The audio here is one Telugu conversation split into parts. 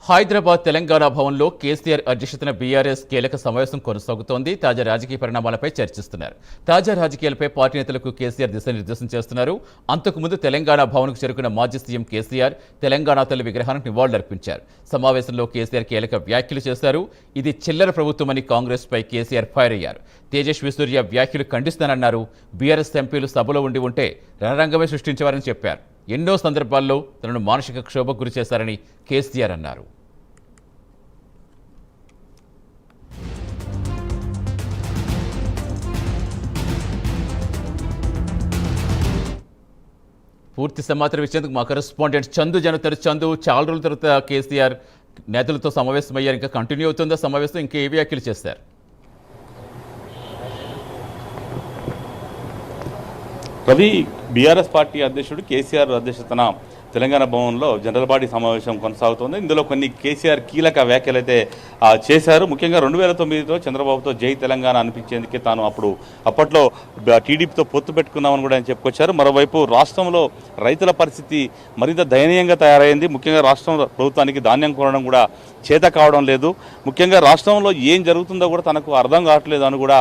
హైదరాబాద్ తెలంగాణ భవన్లో కేసీఆర్ అధ్యక్షతన బీఆర్ఎస్ కీలక సమావేశం కొనసాగుతోంది. తాజా రాజకీయ పరిణామాలపై చర్చిస్తున్నారు. తాజా రాజకీయాలపై పార్టీ నేతలకు కేసీఆర్ దిశానిర్దేశం చేస్తున్నారు. అంతకుముందు తెలంగాణ భవన్కు చేరుకున్న మాజీ సీఎం కేసీఆర్ తెలంగాణ తల్లి విగ్రహానికి నివాళులర్పించారు. సమావేశంలో కేసీఆర్ కీలక వ్యాఖ్యలు చేశారు. ఇది చిల్లర ప్రభుత్వమని కాంగ్రెస్ పై కేసీఆర్ ఫైర్ అయ్యారు. తేజస్వి సూర్య వ్యాఖ్యలు ఖండిస్తానన్నారు. బీఆర్ఎస్ ఎంపీలు సభలో ఉంటే రణరంగమే సృష్టించేవారని చెప్పారు. ఎన్నో సందర్భాల్లో తనను మానసిక క్షోభకు గురి చేశారని కేసీఆర్ అన్నారు. పూర్తి సమాచారం ఇచ్చేందుకు మా కరెస్పాండెంట్ చందు జనతరు. చందు, చాలా రోజుల తర్వాత కేసీఆర్ నేతలతో సమావేశమయ్యారు. ఇంకా కంటిన్యూ అవుతుందా సమావేశం? ఇంకా ఏ వ్యాఖ్యలు చేస్తారు? రవి, బీఆర్ఎస్ పార్టీ అధ్యక్షుడు కేసీఆర్ అధ్యక్షతన తెలంగాణ భవన్లో జనరల్ బాడీ సమావేశం కొనసాగుతోంది. ఇందులో కొన్ని కేసీఆర్ కీలక వ్యాఖ్యలు అయితే చేశారు. ముఖ్యంగా 2009లో చంద్రబాబుతో జై తెలంగాణ అనిపించేందుకే తాను అప్పట్లో టీడీపీతో పొత్తు పెట్టుకున్నామని కూడా ఆయన చెప్పుకొచ్చారు. మరోవైపు రాష్ట్రంలో రైతుల పరిస్థితి మరింత దయనీయంగా తయారైంది. ముఖ్యంగా రాష్ట్రం ప్రభుత్వానికి ధాన్యం కొనడం కూడా చేత కావడం లేదు. ముఖ్యంగా రాష్ట్రంలో ఏం జరుగుతుందో కూడా తనకు అర్థం కావట్లేదు అని కూడా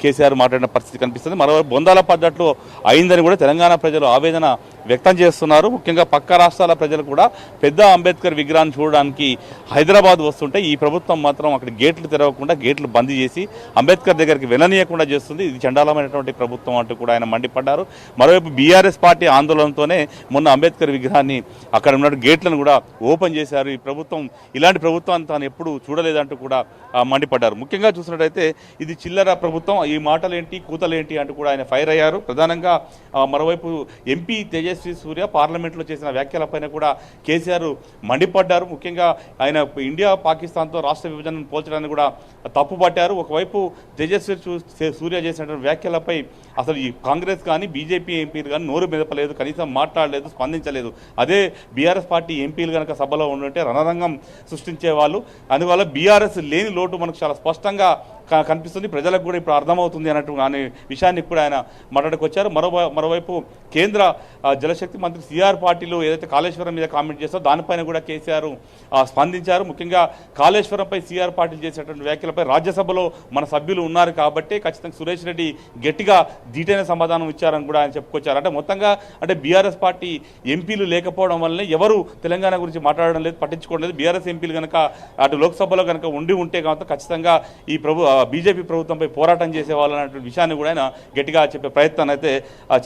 కేసీఆర్ మాట్లాడిన పరిస్థితి కనిపిస్తుంది. మరోవైపు బొందాల పద్ధతిలో అయిందని కూడా తెలంగాణ ప్రజలు ఆవేదన వ్యక్తం చేస్తున్నారు. ముఖ్యంగా పక్క రాష్ట్రాల ప్రజలు కూడా పెద్ద అంబేద్కర్ విగ్రహాన్ని చూడడానికి హైదరాబాద్ వస్తుంటే ఈ ప్రభుత్వం మాత్రం అక్కడ గేట్లు తెరవకుండా గేట్లు బంద్ చేసి అంబేద్కర్ దగ్గరికి వెళ్ళనీయకుండా చేస్తుంది. ఇది చండాలమైనటువంటి ప్రభుత్వం అంటూ కూడా ఆయన మండిపడ్డారు. మరోవైపు బీఆర్ఎస్ పార్టీ ఆందోళనతోనే మొన్న అంబేద్కర్ విగ్రహాన్ని అక్కడ ఉన్న గేట్లను కూడా ఓపెన్ చేశారు. ఈ ప్రభుత్వం ఇలాంటి ప్రభుత్వాన్ని తాను ఎప్పుడు చూడలేదంటూ కూడా మండిపడ్డారు. ముఖ్యంగా చూసినట్టయితే ఇది చిల్లర ప్రభుత్వం, ఈ మాటలేంటి కూతలేంటి అంటూ కూడా ఆయన ఫైర్ అయ్యారు. ప్రధానంగా మరోవైపు ఎంపీ తేజస్వి సూర్య పార్లమెంట్లో చేసిన వ్యాఖ్యలపైన కూడా కేసీఆర్ మండిపడ్డారు. ముఖ్యంగా ఆయన ఇండియా పాకిస్తాన్తో రాష్ట్ర విభజనను పోల్చడానికి కూడా తప్పుపట్టారు. ఒకవైపు తేజస్వి సూర్య చేసినటువంటి వ్యాఖ్యలపై అసలు ఈ కాంగ్రెస్ కానీ బీజేపీ ఎంపీలు కానీ నోరు మెదపలేదు, కనీసం మాట్లాడలేదు, స్పందించలేదు. అదే బీఆర్ఎస్ పార్టీ ఎంపీలు కనుక సభలో ఉండుంటే రణరంగం సృష్టించేవాళ్ళు. అందువల్ల బీఆర్ఎస్ లేని లోటు మనకు చాలా స్పష్టంగా కనిపిస్తుంది. ప్రజలకు కూడా ఇప్పుడు అర్థమవుతుంది అన్నట్టు అనే విషయాన్ని కూడా ఆయన మాట్లాడుకొచ్చారు. మరోవైపు కేంద్ర జలశక్తి మంత్రి సిఆర్ పాటిల్ ఏదైతే కాళేశ్వరం మీద కామెంట్ చేస్తారో దానిపైన కూడా కేసీఆర్ స్పందించారు. ముఖ్యంగా కాళేశ్వరంపై సిఆర్ పాటిల్ చేసేటువంటి వ్యాఖ్యలపై రాజ్యసభలో మన సభ్యులు ఉన్నారు కాబట్టి ఖచ్చితంగా సురేష్ రెడ్డి గట్టిగా ధీటైన సమాధానం ఇచ్చారని కూడా ఆయన చెప్పుకొచ్చారు. అంటే మొత్తంగా బీఆర్ఎస్ పార్టీ ఎంపీలు లేకపోవడం వల్లనే ఎవరు తెలంగాణ గురించి మాట్లాడడం లేదు, పట్టించుకోవడం లేదు. బీఆర్ఎస్ ఎంపీలు కనుక అటు లోక్సభలో కనుక ఉంటే కనుక ఖచ్చితంగా ఈ బీజేపీ ప్రభుత్వంపై పోరాటం చేసేవాళ్ళన్నటువంటి విషయాన్ని కూడా ఆయన గట్టిగా చెప్పే ప్రయత్నాన్ని అయితే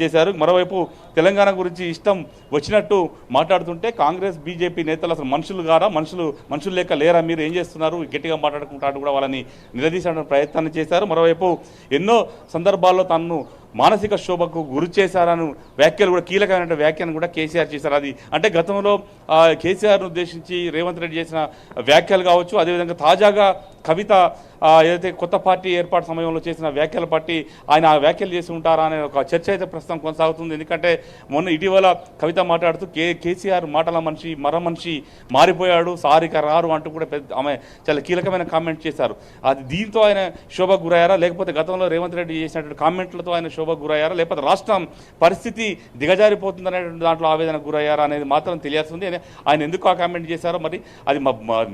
చేశారు. మరోవైపు తెలంగాణ గురించి ఇష్టం వచ్చినట్టు మాట్లాడుతుంటే కాంగ్రెస్ బీజేపీ నేతలు అసలు మనుషులు గారా, మనుషులు లేక లేరా, మీరు ఏం చేస్తున్నారు, గట్టిగా మాట్లాడుకుంటాడు కూడా వాళ్ళని నిలదీసే ప్రయత్నాన్ని చేశారు. మరోవైపు ఎన్నో సందర్భాల్లో తనను మానసిక శోభకు గురి చేశారని వ్యాఖ్యలు కూడా కీలకమైన వ్యాఖ్యను కూడా కేసీఆర్ చేశారు. అది అంటే గతంలో కేసీఆర్ను ఉద్దేశించి రేవంత్ రెడ్డి చేసిన వ్యాఖ్యలు కావచ్చు, అదేవిధంగా తాజాగా కవిత ఏదైతే కొత్త పార్టీ ఏర్పాటు సమయంలో చేసిన వ్యాఖ్యలు బట్టి ఆయన ఆ వ్యాఖ్యలు చేసి ఉంటారా అనే ఒక చర్చ అయితే ప్రస్తుతం కొనసాగుతుంది. ఎందుకంటే మొన్న ఇటీవల కవిత మాట్లాడుతూ కేసీఆర్ మాటల మనిషి మనిషి మారిపోయాడు, సారిక రారు అంటూ కూడా ఆమె చాలా కీలకమైన కామెంట్ చేశారు. అది దీంతో ఆయన శోభకు గురయ్యారా, లేకపోతే గతంలో రేవంత్ రెడ్డి చేసినటువంటి కామెంట్లతో ఆయన శోభకు గురయ్యారా, లేకపోతే రాష్ట్రం పరిస్థితి దిగజారిపోతుందనేటువంటి దాంట్లో ఆవేదన గురయ్యారా అనేది మాత్రం తెలియాల్సింది. ఆయన ఎందుకు ఆ కామెంట్ చేశారో మరి అది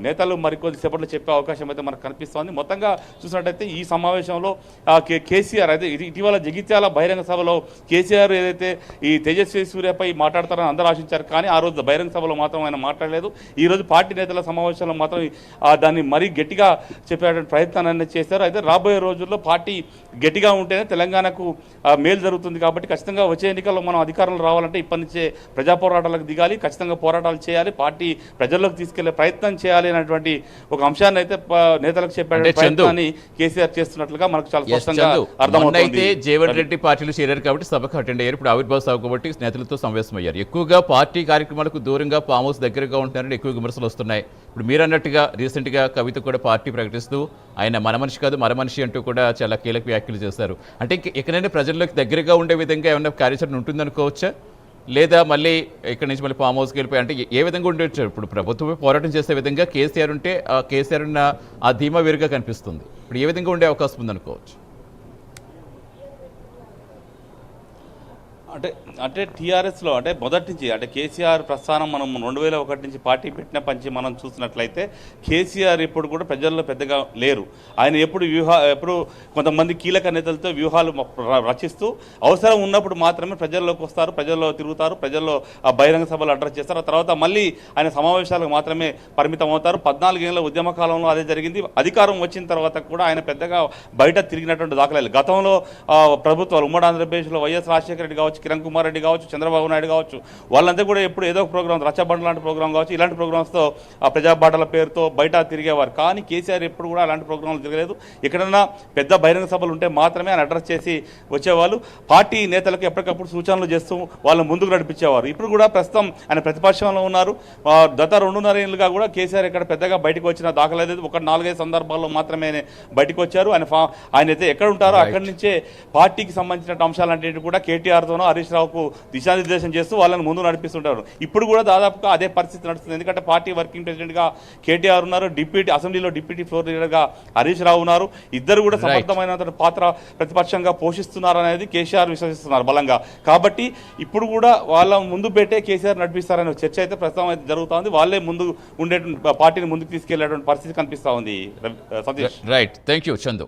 నేతలు మరికొద్ది సేపట్లో చెప్పే అవకాశం అయితే మనకు కనిపిస్తోంది. మొత్తంగా చూసినట్టయితే ఈ సమావేశంలో కేసీఆర్ అయితే ఇటీవల జగిత్యాల బహిరంగ సభలో కేసీఆర్ ఏదైతే ఈ తేజస్వి సూర్యపై మాట్లాడతారని అందరూ ఆశించారు, కానీ ఆ రోజు బహిరంగ సభలో మాత్రం ఆయన మాట్లాడలేదు. ఈ రోజు పార్టీ నేతల సమావేశంలో మాత్రం దాన్ని మరీ గట్టిగా చెప్పేటువంటి ప్రయత్నాన్ని చేశారు. అయితే రాబోయే రోజుల్లో పార్టీ గట్టిగా ఉంటేనే తెలంగాణకు మేలు జరుగుతుంది. కాబట్టి ఖచ్చితంగా వచ్చే ఎన్నికల్లో మనం అధికారంలో రావాలంటే ఇప్పటి నుంచే ప్రజా పోరాటాలకు దిగాలి, ఖచ్చితంగా పోరాటాలు చేయాలి, పార్టీ ప్రజల్లోకి తీసుకెళ్లే ప్రయత్నం చేయాలి అనేటువంటి ఒక అంశాన్ని అయితే నేతలకు చెప్పే ప్రయత్నాన్ని కేసీఆర్ చేస్తున్నట్లుగా మనకు చాలా స్పష్టంగా అర్థమవుతుంది. జేవన్ రెడ్డి పార్టీలు చేరారు కాబట్టి సభకు అటెండ్ అయ్యారు. ఇప్పుడు ఆవిర్భావ సభ కాబట్టి నేతలతో సమావేశమయ్యారు. ఎక్కువగా పార్టీ కార్యక్రమాలకు దూరంగా ఫామ్ హౌస్ దగ్గరగా ఉంటున్నారని ఎక్కువ విమర్శలు వస్తున్నాయి. ఇప్పుడు మీరు అన్నట్టుగా రీసెంట్గా కవిత కూడా పార్టీ ప్రకటిస్తూ ఆయన మన మనిషి కాదు మన మనిషి అంటూ కూడా చాలా కీలక వ్యాఖ్యలు చేశారు. అంటే ఎక్కడైనా ప్రజల్లోకి దగ్గరగా ఉండే విధంగా ఏమైనా కార్యాచరణ ఉంటుందనుకోవచ్చా, లేదా మళ్ళీ ఇక్కడి నుంచి మళ్ళీ ఫామ్ హౌస్కి వెళ్ళిపోయి అంటే ఏ విధంగా ఉండొచ్చు? ఇప్పుడు ప్రభుత్వమే పోరాటం చేసే విధంగా కేసీఆర్ ఉంటే ఆ కేసీఆర్ ఉన్న ఆ ధీమా వేరుగా కనిపిస్తుంది. ఇప్పుడు ఏ విధంగా ఉండే అవకాశం ఉందనుకోవచ్చు? అంటే అంటే టీఆర్ఎస్లో అంటే మొదటి నుంచి అంటే కేసీఆర్ ప్రస్థానం మనం 2001 నుంచి పార్టీ పెట్టిన పంచి మనం చూసినట్లయితే కేసీఆర్ ఎప్పుడు కూడా ప్రజల్లో పెద్దగా లేరు. ఆయన ఎప్పుడు కొంతమంది కీలక నేతలతో వ్యూహాలు రచిస్తూ అవసరం ఉన్నప్పుడు మాత్రమే ప్రజల్లోకి వస్తారు, ప్రజల్లో తిరుగుతారు, ప్రజల్లో బహిరంగ సభలు అడ్రస్ చేస్తారు. ఆ తర్వాత మళ్ళీ ఆయన సమావేశాలకు మాత్రమే పరిమితం అవుతారు. 14 ఏళ్ల ఉద్యమ కాలంలో అదే జరిగింది. అధికారం వచ్చిన తర్వాత కూడా ఆయన పెద్దగా బయట తిరిగినటువంటి దాఖలాలు గతంలో ప్రభుత్వాలు ఉమ్మడి ఆంధ్రప్రదేశ్లో వైఎస్ రాజశేఖర రెడ్డి కావచ్చు, కిరణ్ కుమార్ రెడ్డి కావచ్చు, చంద్రబాబు నాయుడు కావచ్చు, వాళ్ళంతా కూడా ఎప్పుడు ఏదో ఒక ప్రోగ్రామ్, రచ్చబండ లాంటి ప్రోగ్రామ్ కావచ్చు, ఇలాంటి ప్రోగ్రామ్స్తో ఆ ప్రజాబాటల పేరుతో బయట తిరిగేవారు. కానీ కేసీఆర్ ఎప్పుడు కూడా అలాంటి ప్రోగ్రాంలు తిరగలేదు. ఎక్కడన్నా పెద్ద బహిరంగ సభలు ఉంటే మాత్రమే ఆయన అడ్రస్ చేసి వచ్చేవాళ్ళు. పార్టీ నేతలకు ఎప్పటికప్పుడు సూచనలు చేస్తూ వాళ్ళని ముందుకు నడిపించేవారు. ఇప్పుడు కూడా ప్రస్తుతం ఆయన ప్రతిపక్షంలో ఉన్నారు. గత 2.5 ఏళ్ళుగా కూడా కేసీఆర్ ఇక్కడ పెద్దగా బయటకు వచ్చిన దాఖలేదు. ఒక 4-5 సందర్భాల్లో మాత్రమే బయటకు వచ్చారు. ఆయన అయితే ఎక్కడ ఉంటారో అక్కడి నుంచే పార్టీకి సంబంధించిన అంశాలన్నింటినీ కూడా కేటీఆర్తోనో హరీష్ రావుకు దిశానిర్దేశం చేస్తూ వాళ్ళని ముందు నడిపిస్తుంటారు. ఇప్పుడు కూడా దాదాపుగా అదే పరిస్థితి నడుస్తుంది. ఎందుకంటే పార్టీ వర్కింగ్ ప్రెసిడెంట్గా కేటీఆర్ ఉన్నారు, అసెంబ్లీలో డిప్యూటీ ఫ్లోర్ లీడర్గా హరీష్ రావు ఉన్నారు. ఇద్దరు కూడా సమర్థమైన పాత్ర ప్రతిపక్షంగా పోషిస్తున్నారు అనేది కేసీఆర్ విశ్వసిస్తున్నారు బలంగా. కాబట్టి ఇప్పుడు కూడా వాళ్ళ ముందు పెట్టే కేసీఆర్ నడిపిస్తారనే చర్చ అయితే ప్రస్తుతం అయితే జరుగుతుంది. వాళ్ళే ముందు ఉండే పార్టీని ముందుకు తీసుకెళ్లేటువంటి పరిస్థితి కనిపిస్తా ఉంది. Satish, right, thank you Chandu.